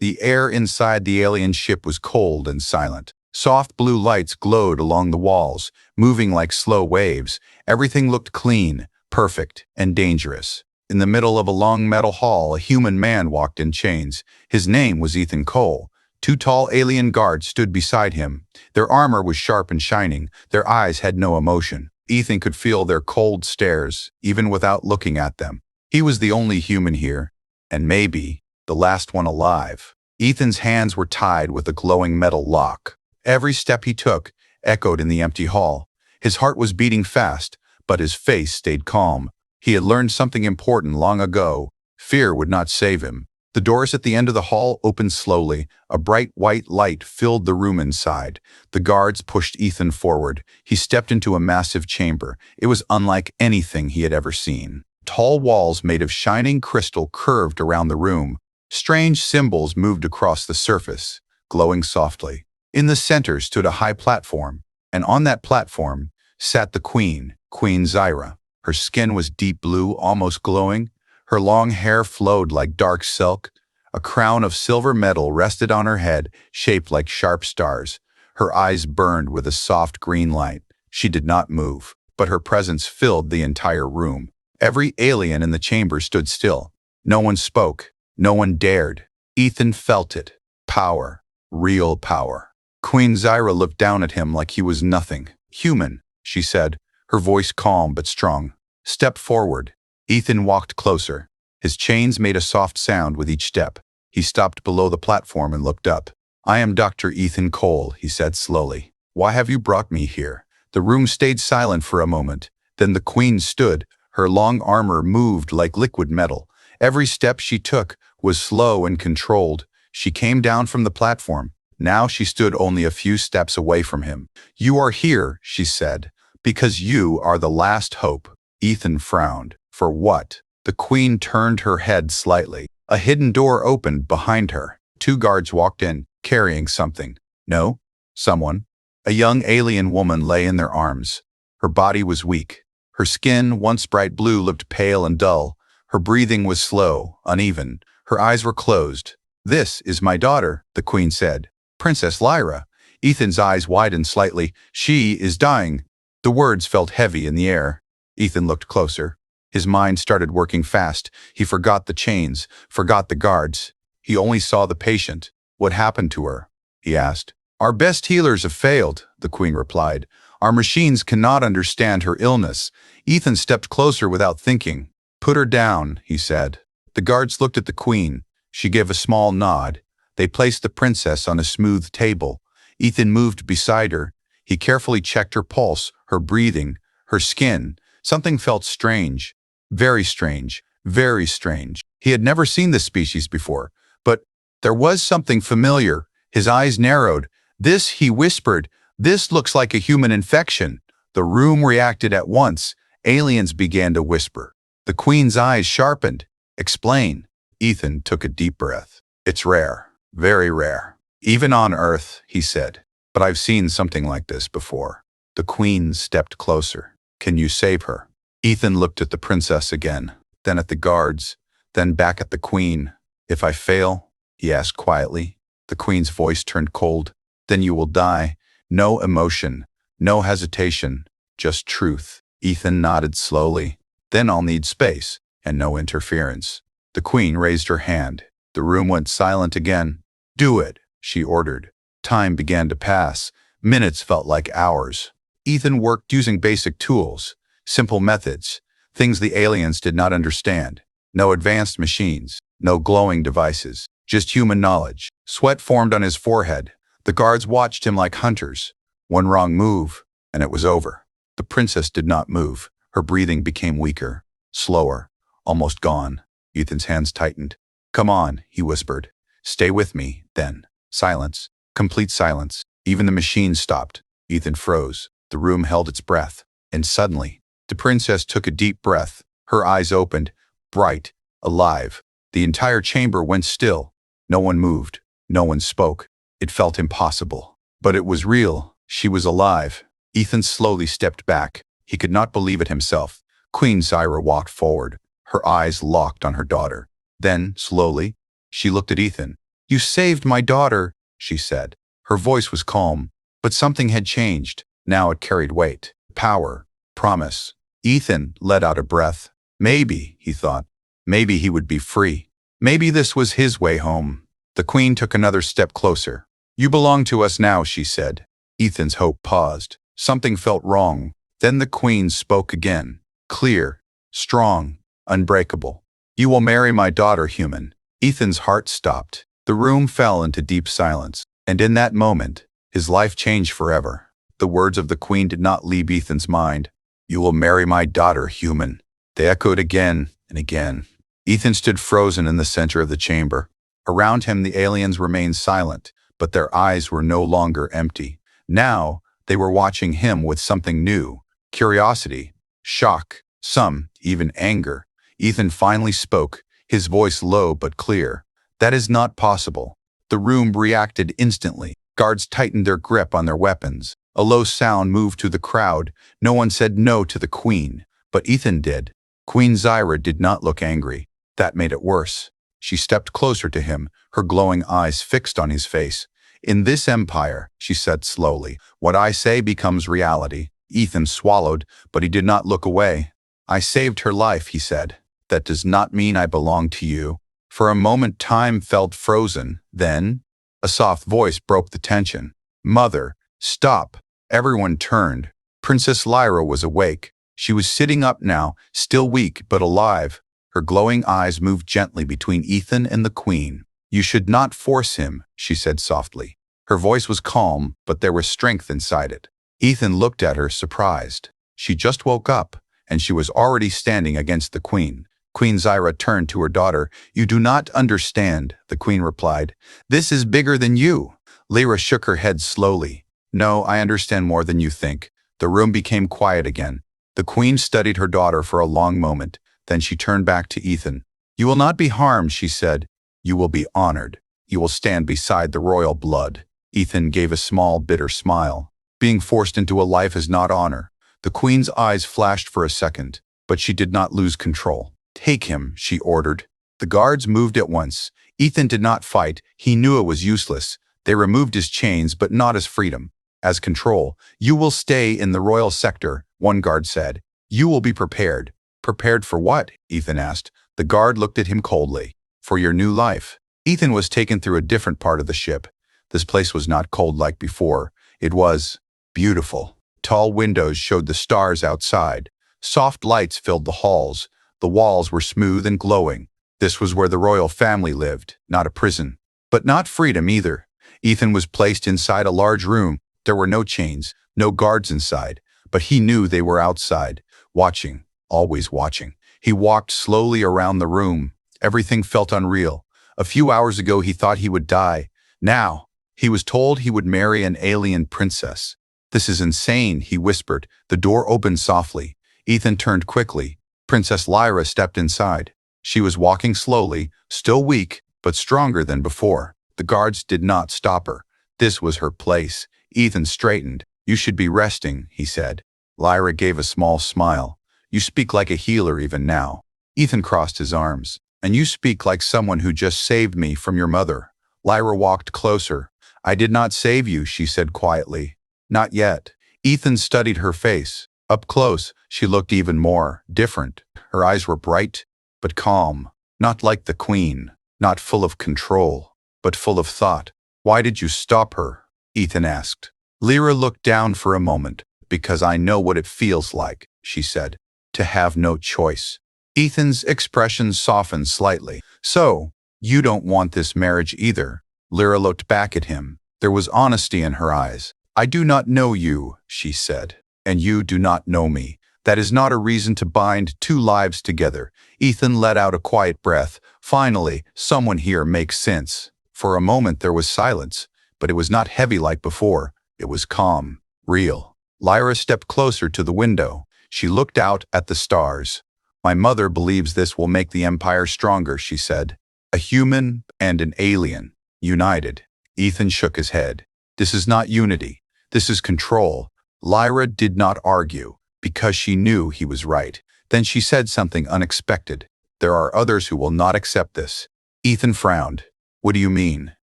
The air inside the alien ship was cold and silent. Soft blue lights glowed along the walls, moving like slow waves. Everything looked clean, perfect, and dangerous. In the middle of a long metal hall, a human man walked in chains. His name was Ethan Cole. Two tall alien guards stood beside him. Their armor was sharp and shining. Their eyes had no emotion. Ethan could feel their cold stares, even without looking at them. He was the only human here, and maybe the last one alive. Ethan's hands were tied with a glowing metal lock. Every step he took echoed in the empty hall. His heart was beating fast, but his face stayed calm. He had learned something important long ago. Fear would not save him. The doors at the end of the hall opened slowly. A bright white light filled the room inside. The guards pushed Ethan forward. He stepped into a massive chamber. It was unlike anything he had ever seen. Tall walls made of shining crystal curved around the room. Strange symbols moved across the surface, glowing softly. In the center stood a high platform, and on that platform sat the Queen, Queen Zyra. Her skin was deep blue, almost glowing. Her long hair flowed like dark silk. A crown of silver metal rested on her head, shaped like sharp stars. Her eyes burned with a soft green light. She did not move, but her presence filled the entire room. Every alien in the chamber stood still. No one spoke. No one dared. Ethan felt it. Power. Real power. Queen Zyra looked down at him like he was nothing. "Human," she said, her voice calm but strong. "Step forward." Ethan walked closer. His chains made a soft sound with each step. He stopped below the platform and looked up. "I am Dr. Ethan Cole," he said slowly. "Why have you brought me here?" The room stayed silent for a moment. Then the Queen stood. Her long armor moved like liquid metal. Every step she took was slow and controlled. She came down from the platform. Now she stood only a few steps away from him. "You are here," she said, "because you are the last hope." Ethan frowned. "For what?" The Queen turned her head slightly. A hidden door opened behind her. Two guards walked in, carrying something. No, someone. A young alien woman lay in their arms. Her body was weak. Her skin, once bright blue, looked pale and dull. Her breathing was slow, uneven. Her eyes were closed. "This is my daughter," the Queen said. "Princess Lyra." Ethan's eyes widened slightly. "She is dying." The words felt heavy in the air. Ethan looked closer. His mind started working fast. He forgot the chains, forgot the guards. He only saw the patient. "What happened to her?" he asked. "Our best healers have failed," the Queen replied. "Our machines cannot understand her illness." Ethan stepped closer without thinking. "Put her down," he said. The guards looked at the Queen. She gave a small nod. They placed the princess on a smooth table. Ethan moved beside her. He carefully checked her pulse, her breathing, her skin. Something felt strange. Very strange. Very strange. He had never seen this species before, but there was something familiar. His eyes narrowed. "This," he whispered, "this looks like a human infection." The room reacted at once. Aliens began to whisper. The Queen's eyes sharpened. "Explain." Ethan took a deep breath. "It's rare. Very rare. Even on Earth," he said. "But I've seen something like this before." The Queen stepped closer. "Can you save her?" Ethan looked at the princess again, then at the guards, then back at the Queen. "If I fail?" he asked quietly. The Queen's voice turned cold. "Then you will die. No emotion, no hesitation, just truth." Ethan nodded slowly. "Then I'll need space and no interference." The Queen raised her hand. The room went silent again. "Do it," she ordered. Time began to pass. Minutes felt like hours. Ethan worked using basic tools, simple methods, things the aliens did not understand. No advanced machines, no glowing devices, just human knowledge. Sweat formed on his forehead. The guards watched him like hunters. One wrong move, and it was over. The princess did not move. Her breathing became weaker, slower, almost gone. Ethan's hands tightened. "Come on," he whispered. "Stay with me, then." Silence. Complete silence. Even the machine stopped. Ethan froze. The room held its breath. And suddenly, the princess took a deep breath. Her eyes opened, bright, alive. The entire chamber went still. No one moved. No one spoke. It felt impossible. But it was real. She was alive. Ethan slowly stepped back. He could not believe it himself. Queen Zyra walked forward, her eyes locked on her daughter. Then, slowly, she looked at Ethan. You saved my daughter, she said. Her voice was calm, but something had changed. Now it carried weight, power, promise. Ethan let out a breath. Maybe, he thought, maybe he would be free. Maybe this was his way home. The queen took another step closer. You belong to us now, she said. Ethan's hope paused. Something felt wrong. Then the queen spoke again. Clear, strong, unbreakable. You will marry my daughter, human. Ethan's heart stopped. The room fell into deep silence. And in that moment, his life changed forever. The words of the queen did not leave Ethan's mind. You will marry my daughter, human. They echoed again and again. Ethan stood frozen in the center of the chamber. Around him, the aliens remained silent, but their eyes were no longer empty. Now, they were watching him with something new. Curiosity, shock, some even anger. Ethan finally spoke, his voice low but clear. That is not possible. The room reacted instantly. Guards tightened their grip on their weapons. A low sound moved through the crowd. No one said no to the queen, but Ethan did. Queen Zyra did not look angry. That made it worse. She stepped closer to him, her glowing eyes fixed on his face. In this empire, she said slowly, what I say becomes reality. Ethan swallowed, but he did not look away. I saved her life, he said. That does not mean I belong to you. For a moment time felt frozen. Then, a soft voice broke the tension. Mother, stop. Everyone turned. Princess Lyra was awake. She was sitting up now, still weak but alive. Her glowing eyes moved gently between Ethan and the queen. You should not force him, she said softly. Her voice was calm, but there was strength inside it. Ethan looked at her, surprised. She just woke up, and she was already standing against the queen. Queen Zyra turned to her daughter. You do not understand, the queen replied. This is bigger than you. Lyra shook her head slowly. No, I understand more than you think. The room became quiet again. The queen studied her daughter for a long moment. Then she turned back to Ethan. You will not be harmed, she said. You will be honored. You will stand beside the royal blood. Ethan gave a small, bitter smile. Being forced into a life is not honor. The queen's eyes flashed for a second, but she did not lose control. Take him, she ordered. The guards moved at once. Ethan did not fight. He knew it was useless. They removed his chains, but not his freedom. As control, you will stay in the royal sector, one guard said. You will be prepared. Prepared for what? Ethan asked. The guard looked at him coldly. For your new life. Ethan was taken through a different part of the ship. This place was not cold like before. It was beautiful. Tall windows showed the stars outside. Soft lights filled the halls. The walls were smooth and glowing. This was where the royal family lived, not a prison. But not freedom either. Ethan was placed inside a large room. There were no chains, no guards inside, but he knew they were outside, watching, always watching. He walked slowly around the room. Everything felt unreal. A few hours ago he thought he would die. Now, he was told he would marry an alien princess. This is insane, he whispered. The door opened softly. Ethan turned quickly. Princess Lyra stepped inside. She was walking slowly, still weak, but stronger than before. The guards did not stop her. This was her place. Ethan straightened. You should be resting, he said. Lyra gave a small smile. You speak like a healer even now. Ethan crossed his arms. And you speak like someone who just saved me from your mother. Lyra walked closer. I did not save you, she said quietly. Not yet. Ethan studied her face. Up close, she looked even more different. Her eyes were bright, but calm. Not like the queen. Not full of control, but full of thought. Why did you stop her? Ethan asked. Lyra looked down for a moment. Because I know what it feels like, she said. To have no choice. Ethan's expression softened slightly. So, you don't want this marriage either. Lyra looked back at him. There was honesty in her eyes. I do not know you, she said. And you do not know me. That is not a reason to bind two lives together. Ethan let out a quiet breath. Finally, someone here makes sense. For a moment there was silence, but it was not heavy like before. It was calm, real. Lyra stepped closer to the window. She looked out at the stars. My mother believes this will make the empire stronger, she said. A human and an alien, united. Ethan shook his head. This is not unity. This is control. Lyra did not argue, because she knew he was right. Then she said something unexpected. There are others who will not accept this. Ethan frowned. What do you mean?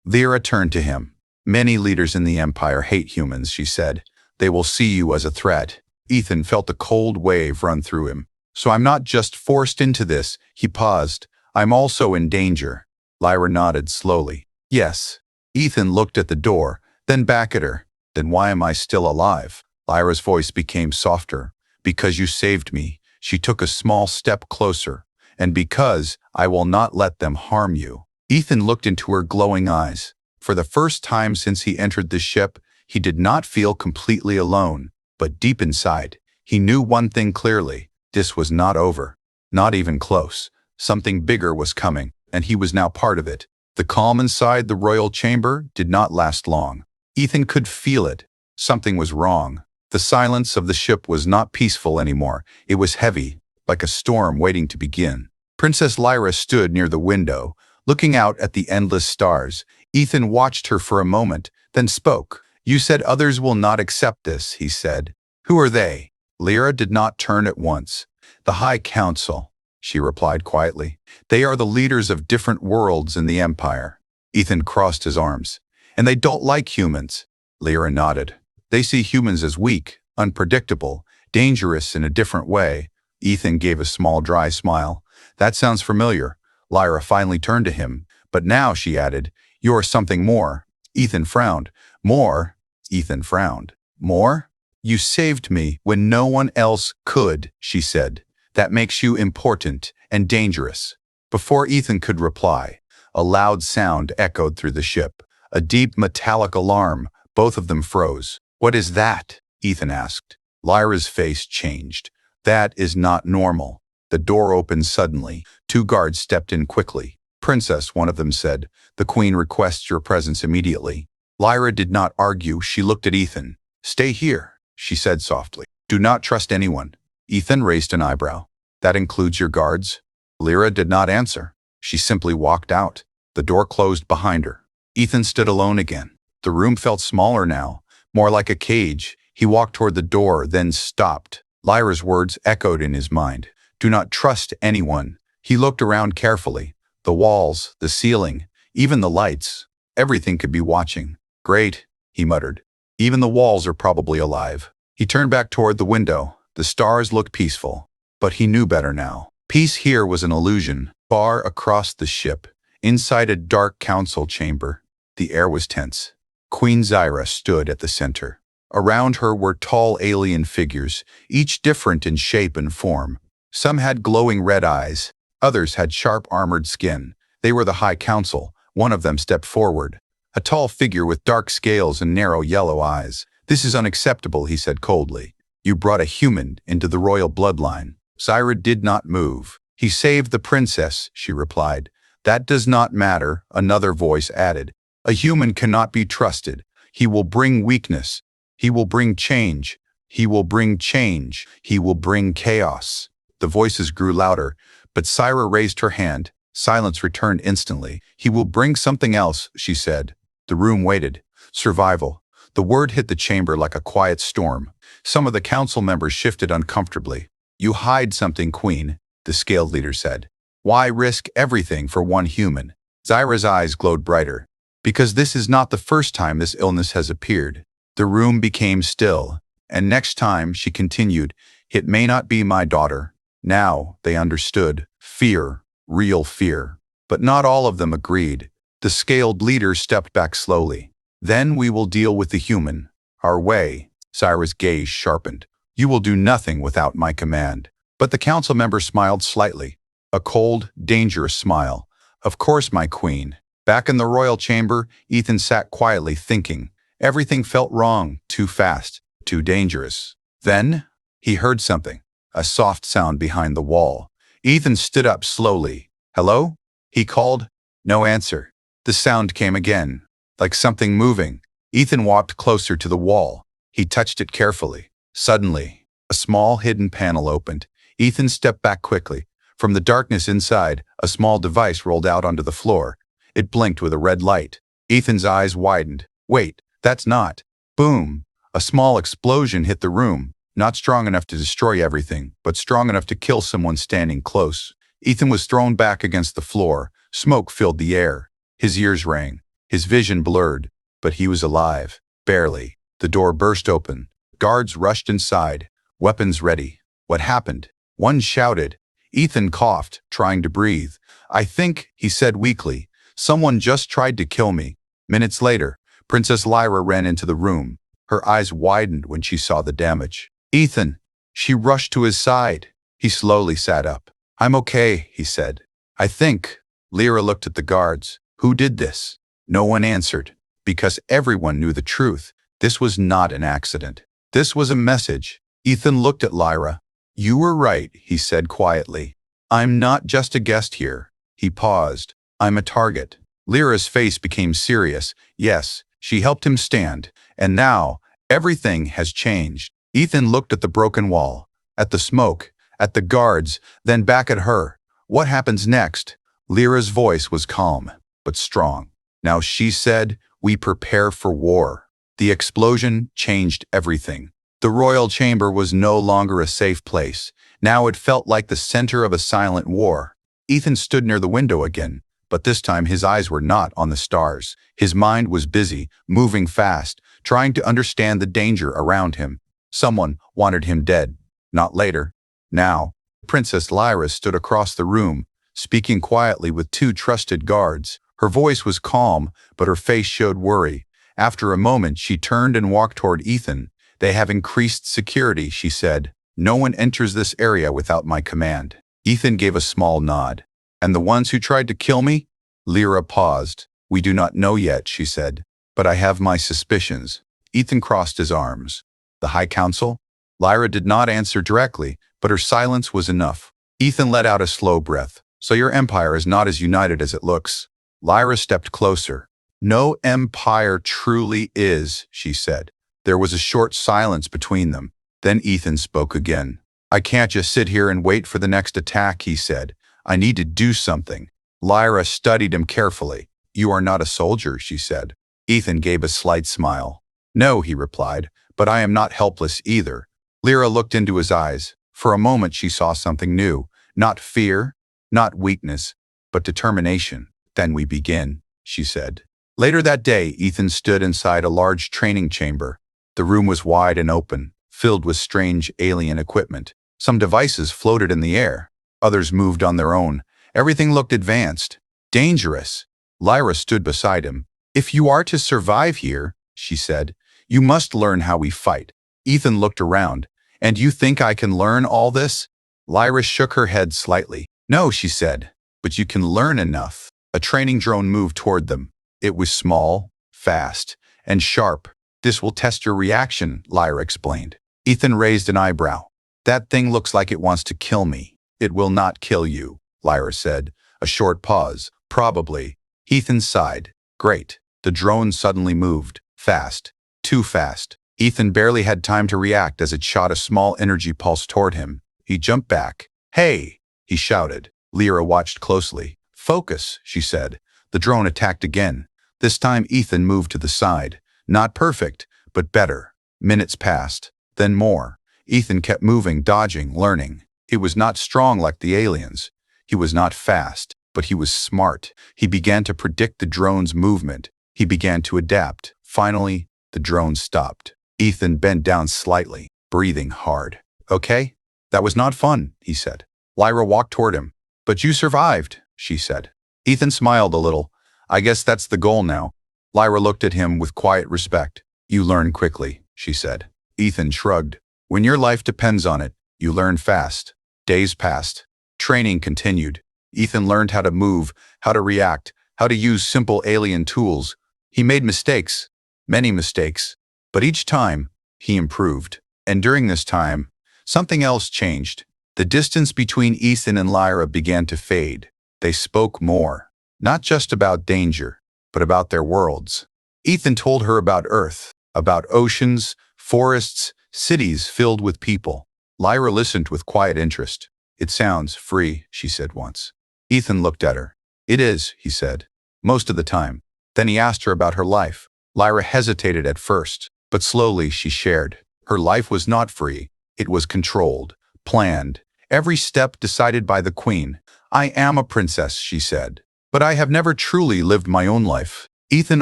Lyra turned to him. Many leaders in the Empire hate humans, she said. They will see you as a threat. Ethan felt a cold wave run through him. So I'm not just forced into this, he paused. I'm also in danger. Lyra nodded slowly. Yes. Ethan looked at the door, then back at her. Then why am I still alive? Lyra's voice became softer. Because you saved me. She took a small step closer. And because I will not let them harm you. Ethan looked into her glowing eyes. For the first time since he entered the ship, he did not feel completely alone. But deep inside, he knew one thing clearly. This was not over. Not even close. Something bigger was coming, and he was now part of it. The calm inside the royal chamber did not last long. Ethan could feel it. Something was wrong. The silence of the ship was not peaceful anymore. It was heavy, like a storm waiting to begin. Princess Lyra stood near the window, looking out at the endless stars. Ethan watched her for a moment, then spoke. You said others will not accept this, he said. Who are they? Lyra did not turn at once. The High Council, she replied quietly. They are the leaders of different worlds in the Empire. Ethan crossed his arms. And they don't like humans. Lyra nodded. They see humans as weak, unpredictable, dangerous in a different way. Ethan gave a small dry smile. That sounds familiar. Lyra finally turned to him. But now, she added, you're something more. Ethan frowned. More? Ethan frowned. More? You saved me when no one else could, she said. That makes you important and dangerous. Before Ethan could reply, a loud sound echoed through the ship. A deep metallic alarm. Both of them froze. What is that? Ethan asked. Lyra's face changed. That is not normal. The door opened suddenly. 2 guards stepped in quickly. Princess, one of them said, the Queen requests your presence immediately. Lyra did not argue. She looked at Ethan. Stay here, she said softly. Do not trust anyone. Ethan raised an eyebrow. That includes your guards? Lyra did not answer. She simply walked out. The door closed behind her. Ethan stood alone again. The room felt smaller now, more like a cage. He walked toward the door, then stopped. Lyra's words echoed in his mind. Do not trust anyone. He looked around carefully. The walls, the ceiling, even the lights. Everything could be watching. Great, he muttered. Even the walls are probably alive. He turned back toward the window. The stars looked peaceful. But he knew better now. Peace here was an illusion. Far across the ship, inside a dark council chamber, the air was tense. Queen Zyra stood at the center. Around her were tall alien figures, each different in shape and form. Some had glowing red eyes. Others had sharp armored skin. They were the High Council. One of them stepped forward. A tall figure with dark scales and narrow yellow eyes. This is unacceptable, he said coldly. You brought a human into the royal bloodline. Zyra did not move. He saved the princess, she replied. That does not matter, another voice added. A human cannot be trusted. He will bring weakness. He will bring change. He will bring change. He will bring chaos. The voices grew louder, but Zyra raised her hand. Silence returned instantly. He will bring something else, she said. The room waited. Survival. The word hit the chamber like a quiet storm. Some of the council members shifted uncomfortably. You hide something, Queen, the scaled leader said. Why risk everything for one human? Zyra's eyes glowed brighter. Because this is not the first time this illness has appeared. The room became still. And next time, she continued, it may not be my daughter. Now, they understood. Fear. Real fear. But not all of them agreed. The scaled leader stepped back slowly. Then we will deal with the human. Our way. Zyra's gaze sharpened. You will do nothing without my command. But the council member smiled slightly. A cold, dangerous smile. Of course, my queen. Back in the royal chamber, Ethan sat quietly thinking. Everything felt wrong, too fast, too dangerous. Then, he heard something. A soft sound behind the wall. Ethan stood up slowly. Hello? He called. No answer. The sound came again, like something moving. Ethan walked closer to the wall. He touched it carefully. Suddenly, a small hidden panel opened. Ethan stepped back quickly. From the darkness inside, a small device rolled out onto the floor. It blinked with a red light. Ethan's eyes widened. Wait, that's not. Boom! A small explosion hit the room. Not strong enough to destroy everything, but strong enough to kill someone standing close. Ethan was thrown back against the floor. Smoke filled the air. His ears rang. His vision blurred. But he was alive. Barely. The door burst open. Guards rushed inside. Weapons ready. What happened? One shouted. Ethan coughed, trying to breathe. I think, he said weakly, someone just tried to kill me. Minutes later, Princess Lyra ran into the room. Her eyes widened when she saw the damage. Ethan! She rushed to his side. He slowly sat up. I'm okay, he said. I think. Lyra looked at the guards. Who did this? No one answered. Because everyone knew the truth. This was not an accident. This was a message. Ethan looked at Lyra. You were right, he said quietly. I'm not just a guest here. He paused. I'm a target. Lyra's face became serious. Yes, she helped him stand. And now, everything has changed. Ethan looked at the broken wall, at the smoke, at the guards, then back at her. What happens next? Lyra's voice was calm, but strong. Now she said, we prepare for war. The explosion changed everything. The royal chamber was no longer a safe place. Now it felt like the center of a silent war. Ethan stood near the window again, but this time his eyes were not on the stars. His mind was busy, moving fast, trying to understand the danger around him. Someone wanted him dead. Not later. Now. Princess Lyra stood across the room, speaking quietly with two trusted guards. Her voice was calm, but her face showed worry. After a moment, she turned and walked toward Ethan. They have increased security, she said. No one enters this area without my command. Ethan gave a small nod. And the ones who tried to kill me? Lyra paused. We do not know yet, she said. But I have my suspicions. Ethan crossed his arms. The High Council? Lyra did not answer directly, but her silence was enough. Ethan let out a slow breath. So your empire is not as united as it looks. Lyra stepped closer. No empire truly is, she said. There was a short silence between them. Then Ethan spoke again. I can't just sit here and wait for the next attack, he said. I need to do something. Lyra studied him carefully. You are not a soldier, she said. Ethan gave a slight smile. No, he replied, but I am not helpless either. Lyra looked into his eyes. For a moment she saw something new. Not fear, not weakness, but determination. Then we begin, she said. Later that day, Ethan stood inside a large training chamber. The room was wide and open, filled with strange alien equipment. Some devices floated in the air. Others moved on their own. Everything looked advanced, dangerous. Lyra stood beside him. If you are to survive here, she said, you must learn how we fight. Ethan looked around. And you think I can learn all this? Lyra shook her head slightly. No, she said, but you can learn enough. A training drone moved toward them. It was small, fast, and sharp. This will test your reaction, Lyra explained. Ethan raised an eyebrow. That thing looks like it wants to kill me. It will not kill you, Lyra said. A short pause. Probably. Ethan sighed. Great. The drone suddenly moved. Fast. Too fast. Ethan barely had time to react as it shot a small energy pulse toward him. He jumped back. Hey! He shouted. Lyra watched closely. Focus, she said. The drone attacked again. This time Ethan moved to the side. Not perfect, but better. Minutes passed. Then more. Ethan kept moving, dodging, learning. He was not strong like the aliens. He was not fast, but he was smart. He began to predict the drone's movement. He began to adapt. Finally, the drone stopped. Ethan bent down slightly, breathing hard. Okay? That was not fun, he said. Lyra walked toward him. But you survived, she said. Ethan smiled a little. I guess that's the goal now. Lyra looked at him with quiet respect. You learn quickly, she said. Ethan shrugged. When your life depends on it, you learn fast. Days passed. Training continued. Ethan learned how to move, how to react, how to use simple alien tools. He made mistakes, many mistakes, but each time, he improved. And during this time, something else changed. The distance between Ethan and Lyra began to fade. They spoke more, not just about danger, but about their worlds. Ethan told her about Earth, about oceans, forests, cities filled with people. Lyra listened with quiet interest. It sounds free, she said once. Ethan looked at her. It is, he said, most of the time. Then he asked her about her life. Lyra hesitated at first, but slowly she shared. Her life was not free. It was controlled, planned, every step decided by the queen. I am a princess, she said. But I have never truly lived my own life. Ethan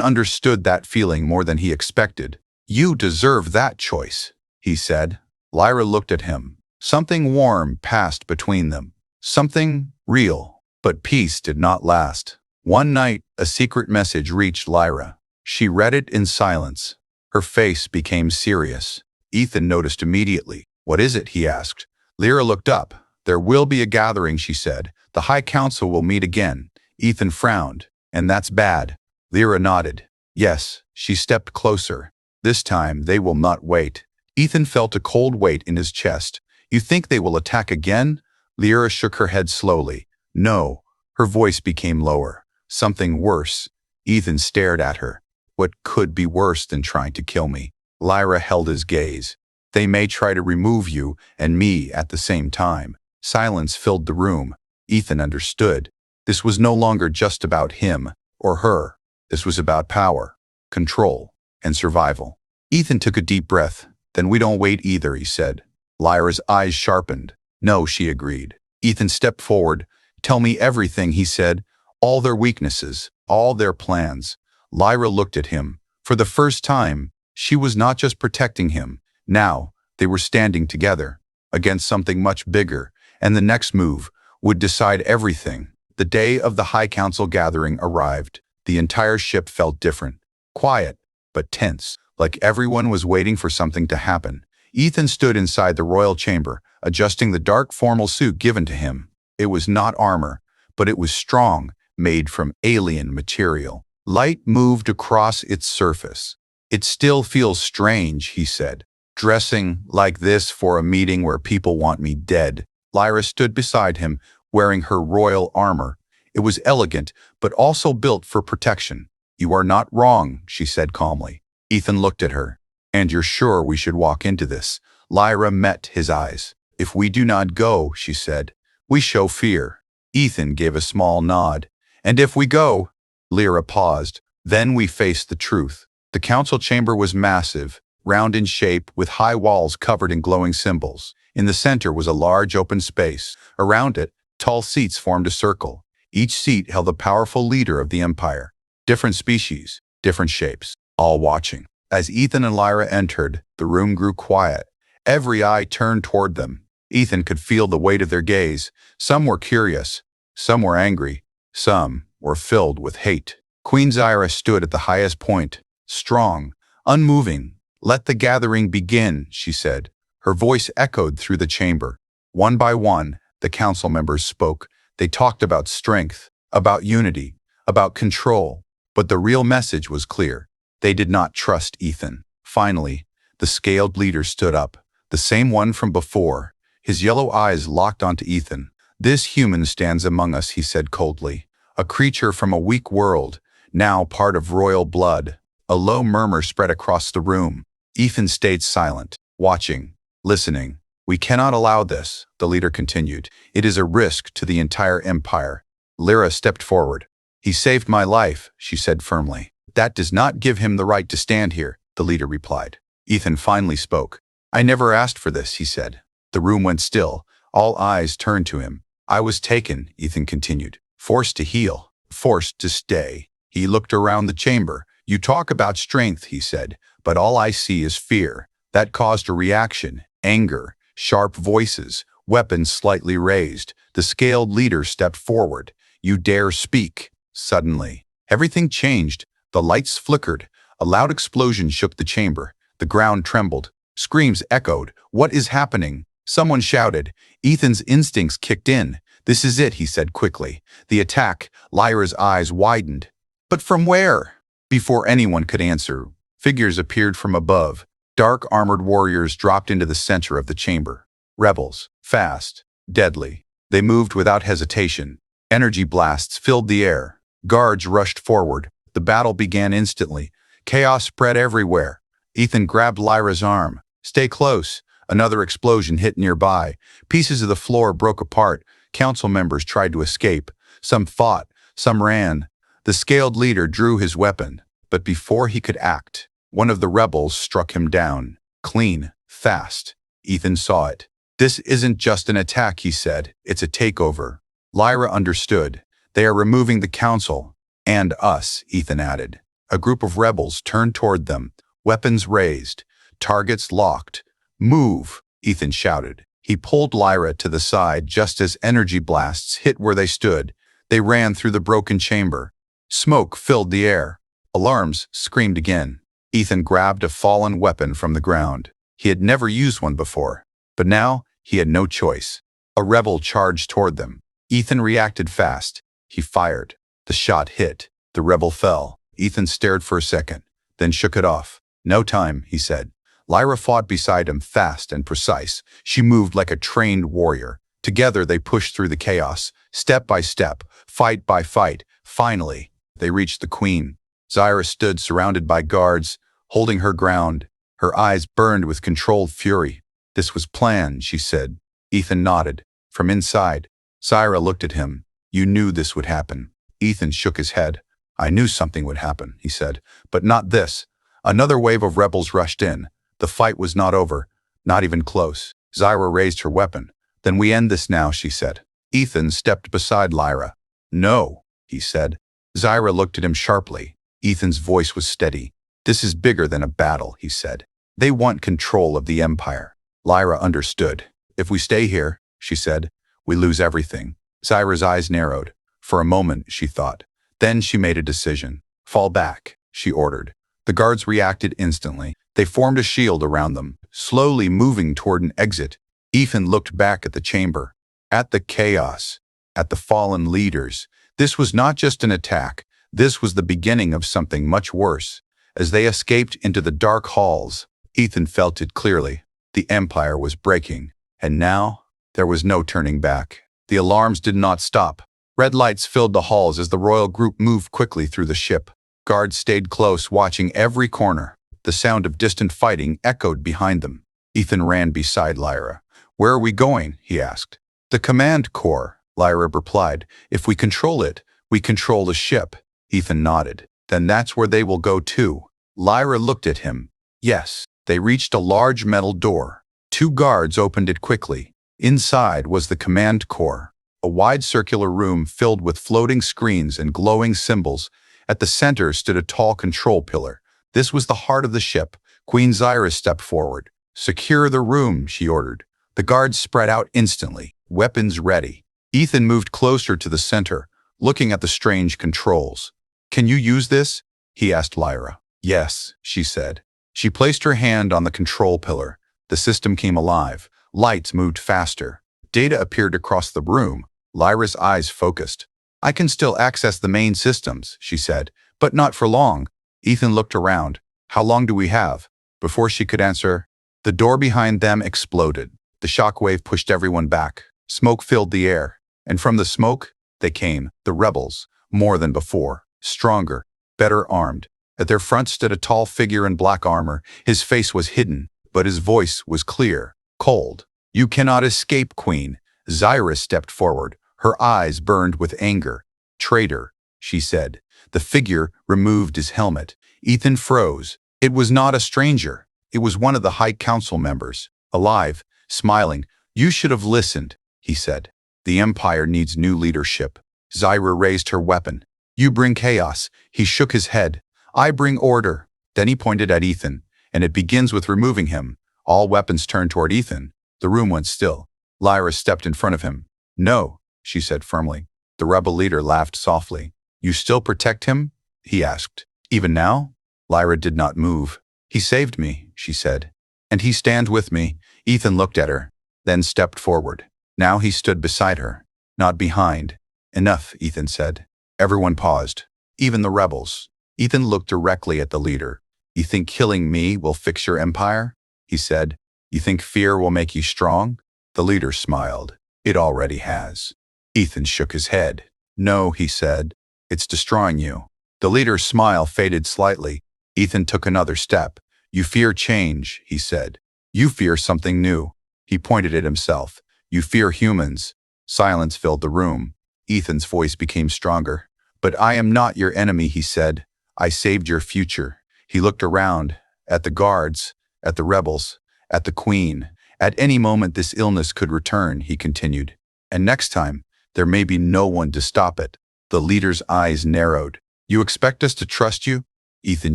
understood that feeling more than he expected. You deserve that choice, he said. Lyra looked at him. Something warm passed between them. Something real. But peace did not last. One night, a secret message reached Lyra. She read it in silence. Her face became serious. Ethan noticed immediately. What is it? He asked. Lyra looked up. There will be a gathering, she said. The High Council will meet again. Ethan frowned. And that's bad. Lyra nodded. Yes. She stepped closer. This time, they will not wait. Ethan felt a cold weight in his chest. You think they will attack again? Lyra shook her head slowly. No. Her voice became lower. Something worse. Ethan stared at her. What could be worse than trying to kill me? Lyra held his gaze. They may try to remove you and me at the same time. Silence filled the room. Ethan understood. This was no longer just about him or her. This was about power, control, and survival. Ethan took a deep breath. Then we don't wait either, he said. Lyra's eyes sharpened. No, she agreed. Ethan stepped forward. Tell me everything, he said. All their weaknesses, all their plans. Lyra looked at him. For the first time, she was not just protecting him. Now, they were standing together against something much bigger, and the next move would decide everything. The day of the High Council gathering arrived. The entire ship felt different. Quiet, but tense, like everyone was waiting for something to happen. Ethan stood inside the royal chamber, adjusting the dark formal suit given to him. It was not armor, but it was strong, made from alien material. Light moved across its surface. It still feels strange, he said. Dressing like this for a meeting where people want me dead. Lyra stood beside him, wearing her royal armor. It was elegant, but also built for protection. You are not wrong, she said calmly. Ethan looked at her. And you're sure we should walk into this? Lyra met his eyes. If we do not go, she said, we show fear. Ethan gave a small nod. And if we go? Lyra paused. Then we face the truth. The council chamber was massive, round in shape, with high walls covered in glowing symbols. In the center was a large open space. Around it, tall seats formed a circle. Each seat held a powerful leader of the empire. Different species, different shapes, all watching. As Ethan and Lyra entered, the room grew quiet. Every eye turned toward them. Ethan could feel the weight of their gaze. Some were curious, some were angry, some were filled with hate. Queen Zyra stood at the highest point, strong, unmoving. Let the gathering begin, she said. Her voice echoed through the chamber. One by one, the council members spoke. They talked about strength, about unity, about control. But the real message was clear. They did not trust Ethan. Finally, the scaled leader stood up, the same one from before. His yellow eyes locked onto Ethan. This human stands among us, he said coldly. A creature from a weak world, now part of royal blood. A low murmur spread across the room. Ethan stayed silent, watching, listening. We cannot allow this, the leader continued. It is a risk to the entire empire. Lyra stepped forward. He saved my life, she said firmly. That does not give him the right to stand here, the leader replied. Ethan finally spoke. I never asked for this, he said. The room went still. All eyes turned to him. I was taken, Ethan continued. Forced to heal. Forced to stay. He looked around the chamber. You talk about strength, he said, but all I see is fear. That caused a reaction. Anger. Sharp voices. Weapons slightly raised. The scaled leader stepped forward. You dare speak. Suddenly, everything changed. The lights flickered. A loud explosion shook the chamber. The ground trembled. Screams echoed. What is happening? Someone shouted. Ethan's instincts kicked in. This is it, he said quickly. The attack. Lyra's eyes widened. But from where? Before anyone could answer, figures appeared from above. Dark armored warriors dropped into the center of the chamber. Rebels. Fast. Deadly. They moved without hesitation. Energy blasts filled the air. Guards rushed forward. The battle began instantly. Chaos spread everywhere. Ethan grabbed Lyra's arm. Stay close. Another explosion hit nearby. Pieces of the floor broke apart. Council members tried to escape. Some fought. Some ran. The scaled leader drew his weapon. But before he could act, one of the rebels struck him down. Clean. Fast. Ethan saw it. This isn't just an attack, he said. It's a takeover. Lyra understood. They are removing the council. And us, Ethan added. A group of rebels turned toward them, weapons raised, targets locked. Move, Ethan shouted. He pulled Lyra to the side just as energy blasts hit where they stood. They ran through the broken chamber. Smoke filled the air. Alarms screamed again. Ethan grabbed a fallen weapon from the ground. He had never used one before, but now he had no choice. A rebel charged toward them. Ethan reacted fast. He fired. The shot hit. The rebel fell. Ethan stared for a second, then shook it off. No time, he said. Lyra fought beside him, fast and precise. She moved like a trained warrior. Together they pushed through the chaos, step by step, fight by fight. Finally, they reached the queen. Zyra stood surrounded by guards, holding her ground. Her eyes burned with controlled fury. This was planned, she said. Ethan nodded. From inside, Zyra looked at him. You knew this would happen. Ethan shook his head. I knew something would happen, he said, but not this. Another wave of rebels rushed in. The fight was not over, not even close. Zyra raised her weapon. Then we end this now, she said. Ethan stepped beside Lyra. No, he said. Zyra looked at him sharply. Ethan's voice was steady. This is bigger than a battle, he said. They want control of the Empire. Lyra understood. If we stay here, she said, we lose everything. Zyra's eyes narrowed. For a moment, she thought. Then she made a decision. Fall back, she ordered. The guards reacted instantly. They formed a shield around them, slowly moving toward an exit. Ethan looked back at the chamber, at the chaos, at the fallen leaders. This was not just an attack. This was the beginning of something much worse. As they escaped into the dark halls, Ethan felt it clearly. The Empire was breaking, and now there was no turning back. The alarms did not stop. Red lights filled the halls as the royal group moved quickly through the ship. Guards stayed close, watching every corner. The sound of distant fighting echoed behind them. Ethan ran beside Lyra. Where are we going? He asked. The command core, Lyra replied. If we control it, we control the ship. Ethan nodded. Then that's where they will go too. Lyra looked at him. Yes. They reached a large metal door. Two guards opened it quickly. Inside was the command core, a wide circular room filled with floating screens and glowing symbols. At the center stood a tall control pillar. This was the heart of the ship. Queen Zyra stepped forward. Secure the room, she ordered. The guards spread out instantly, weapons ready. Ethan moved closer to the center, looking at the strange controls. Can you use this? He asked Lyra. Yes, she said. She placed her hand on the control pillar. The system came alive. Lights moved faster. Data appeared across the room. Lyra's eyes focused. I can still access the main systems, she said, but not for long. Ethan looked around. How long do we have? Before she could answer, the door behind them exploded. The shockwave pushed everyone back. Smoke filled the air. And from the smoke, they came, the rebels, more than before, stronger, better armed. At their front stood a tall figure in black armor. His face was hidden, but his voice was clear, cold. You cannot escape, Queen. Zyra stepped forward. Her eyes burned with anger. Traitor, she said. The figure removed his helmet. Ethan froze. It was not a stranger. It was one of the High Council members, alive, smiling. You should have listened, he said. The Empire needs new leadership. Zyra raised her weapon. You bring chaos. He shook his head. I bring order. Then he pointed at Ethan, and it begins with removing him. All weapons turned toward Ethan. The room went still. Lyra stepped in front of him. No, she said firmly. The rebel leader laughed softly. You still protect him? He asked. Even now? Lyra did not move. He saved me, she said. And he stands with me. Ethan looked at her, then stepped forward. Now he stood beside her, not behind. Enough, Ethan said. Everyone paused, even the rebels. Ethan looked directly at the leader. You think killing me will fix your empire? He said. You think fear will make you strong? The leader smiled. It already has. Ethan shook his head. No, he said. It's destroying you. The leader's smile faded slightly. Ethan took another step. You fear change, he said. You fear something new. He pointed at himself. You fear humans. Silence filled the room. Ethan's voice became stronger. But I am not your enemy, he said. I saved your future. He looked around, at the guards, at the rebels, at the queen. At any moment this illness could return, he continued. And next time, there may be no one to stop it. The leader's eyes narrowed. You expect us to trust you? Ethan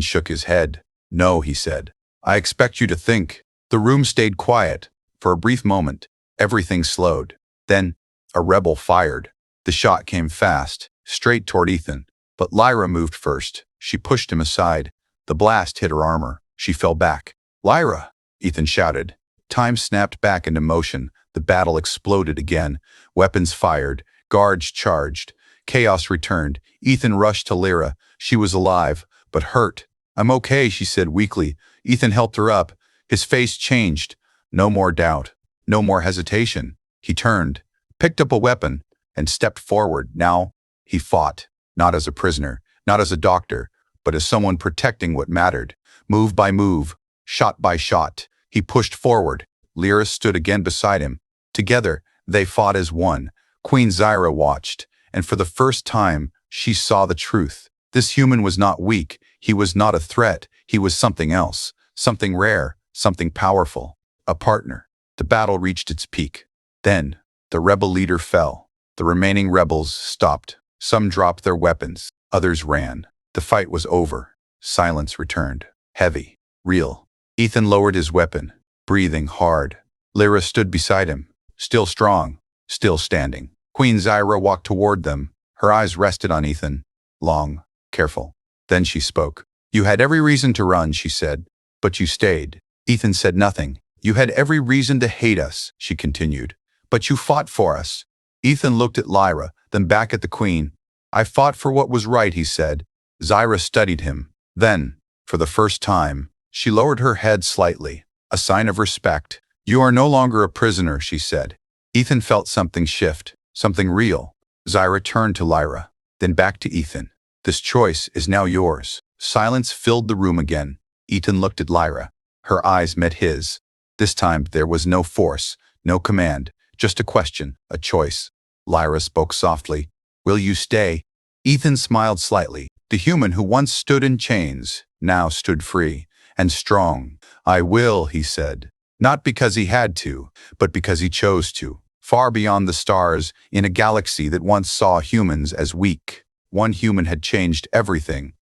shook his head. No, he said. I expect you to think. The room stayed quiet. For a brief moment, everything slowed. Then, a rebel fired. The shot came fast, straight toward Ethan. But Lyra moved first. She pushed him aside. The blast hit her armor. She fell back. Lyra! Ethan shouted. Time snapped back into motion. The battle exploded again. Weapons fired. Guards charged. Chaos returned. Ethan rushed to Lyra. She was alive, but hurt. I'm okay, she said weakly. Ethan helped her up. His face changed. No more doubt. No more hesitation. He turned, picked up a weapon, and stepped forward. Now, he fought. Not as a prisoner, not as a doctor, but as someone protecting what mattered. Move by move, shot by shot, he pushed forward. Lyra stood again beside him. Together, they fought as one. Queen Zyra watched, and for the first time, she saw the truth. This human was not weak. He was not a threat. He was something else, something rare, something powerful. A partner. The battle reached its peak. Then, the rebel leader fell. The remaining rebels stopped. Some dropped their weapons. Others ran. The fight was over. Silence returned. Heavy. Real. Ethan lowered his weapon, breathing hard. Lyra stood beside him, still strong, still standing. Queen Zyra walked toward them. Her eyes rested on Ethan. Long, careful. Then she spoke. You had every reason to run, she said, but you stayed. Ethan said nothing. You had every reason to hate us, she continued, but you fought for us. Ethan looked at Lyra, then back at the queen. I fought for what was right, he said. Zyra studied him. Then, for the first time, she lowered her head slightly, a sign of respect. You are no longer a prisoner, she said. Ethan felt something shift, something real. Zyra turned to Lyra, then back to Ethan. This choice is now yours. Silence filled the room again. Ethan looked at Lyra. Her eyes met his. This time there was no force, no command, just a question, a choice. Lyra spoke softly. Will you stay? Ethan smiled slightly. The human who once stood in chains now stood free and strong. I will, he said. Not because he had to, but because he chose to. Far beyond the stars, in a galaxy that once saw humans as weak, one human had changed everything.